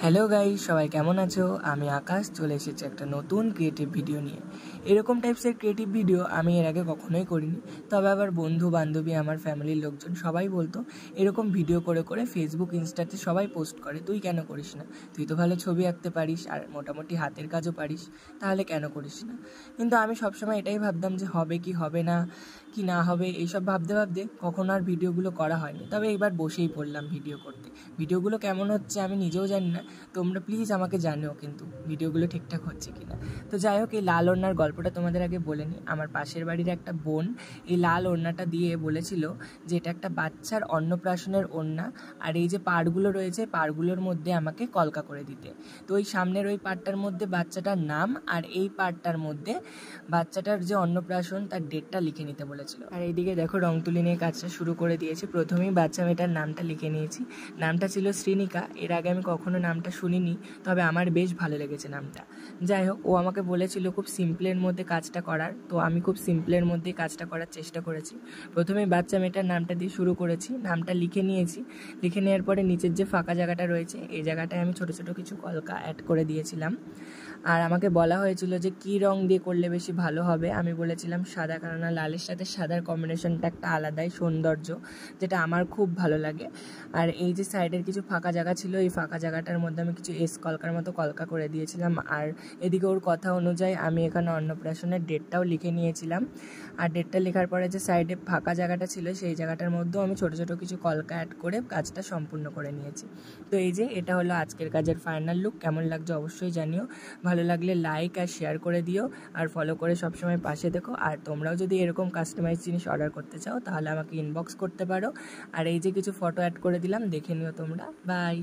Hello guys, সবাই কেমন আছো? আমি আকাশ চলে এসেছি একটা নতুন ক্রিয়েটিভ ভিডিও নিয়ে। এরকম টাইপসের ক্রিয়েটিভ ভিডিও আমি এর আগে কখনোই করিনি। তবে আবার বন্ধু বান্ধবী, আমার ফ্যামিলির লোকজন সবাই বলতো এরকম ভিডিও করে করে ফেসবুক ইনস্টাতে সবাই পোস্ট করে, তুই কেন করিস না? তুই তো ভালো ছবি আঁকতে পারিস আর মোটামুটি হাতের কাজও পারিস, তাহলে কেন করিস না? কিন্তু আমি সবসময় এটাই ভাবতাম যে হবে কি হবে না, কি না হবে, এইসব ভাবতে ভাবতে কখনো আর ভিডিওগুলো করা হয়নি। তবে এবার বসেই পড়লাম ভিডিও করতে। ভিডিওগুলো কেমন হচ্ছে আমি নিজেও জানি না, তোমরা প্লিজ আমাকে জানিও কিন্তু ভিডিওগুলো ঠিকঠাক হচ্ছে কিনা। তো যাই হোক, এই লাল ওড়নার গল্পটা তোমাদের আগে বলে নিই। আমার পাশের বাড়ির একটা বোন এই লাল ওড়নাটা দিয়ে বলেছিল যে এটা একটা বাচ্চার অন্নপ্রাশনের ওড়না, আর এই যে পাড়গুলো রয়েছে পাড়গুলোর মধ্যে আমাকে কলকা করে দিতে। তো ওই সামনের ওই পাড়টার মধ্যে বাচ্চাটার নাম, আর এই পাড়টার মধ্যে বাচ্চাটার যে অন্নপ্রাশন তার ডেটটা লিখে নিতে বলেছিল। আর এইদিকে দেখো, রং তুলি নিয়ে কাজটা শুরু করে দিয়েছি। প্রথমেই বাচ্চা মেয়েটার নামটা লিখে নিয়েছি। নামটা ছিল শ্রীনিকা। এর আগে আমি কখনো নামটা শুনিনি, তবে আমার বেশ ভালো লেগেছে নামটা। যাই হোক, ও আমাকে বলেছিল খুব সিম্পলের মধ্যে কাজটা করার, তো আমি খুব সিম্পলের মধ্যেই কাজটা করার চেষ্টা করেছি। প্রথমে বাচ্চা মেয়েটার নামটা দিয়ে শুরু করেছি, নামটা লিখে নিয়েছি। লিখে নেওয়ার পরে নিচের যে ফাঁকা জায়গাটা রয়েছে এই জায়গাটায় আমি ছোটো ছোটো কিছু কলকা অ্যাড করে দিয়েছিলাম। আর আমাকে বলা হয়েছিল যে কী রং দিয়ে করলে বেশি ভালো হবে। আমি বলেছিলাম সাদা, কেননা লালের সাথে সাদার কম্বিনেশনটা একটা আলাদাই সৌন্দর্য, যেটা আমার খুব ভালো লাগে। আর এই যে সাইডের কিছু ফাঁকা জায়গা ছিল, এই ফাঁকা জায়গাটার মধ্যে আমি কিছু এস কলকার মতো কলকা করে দিয়েছিলাম। আর এদিকে ওর কথা অনুযায়ী আমি এখানে অন্নপ্রাশনের ডেটটাও লিখে নিয়েছিলাম। আর ডেটটা লেখার পরে যে সাইডে ফাঁকা জায়গাটা ছিল সেই জায়গাটার মধ্যেও আমি ছোটো ছোটো কিছু কলকা অ্যাড করে কাজটা সম্পূর্ণ করে নিয়েছি। তো এই যে এটা হলো আজকের কাজের ফাইনাল লুক। কেমন লাগছে অবশ্যই জানিও। ভালো লাগলে লাইক আর শেয়ার করে দিও, আর ফলো করে সবসময় পাশে দেখো। আর তোমরাও যদি এরকম কাস্টমাইজ জিনিস অর্ডার করতে চাও তাহলে আমাকে ইনবক্স করতে পারো। আর এই যে কিছু ফটো অ্যাড করে দিলাম, দেখে নিও তোমরা। বাই।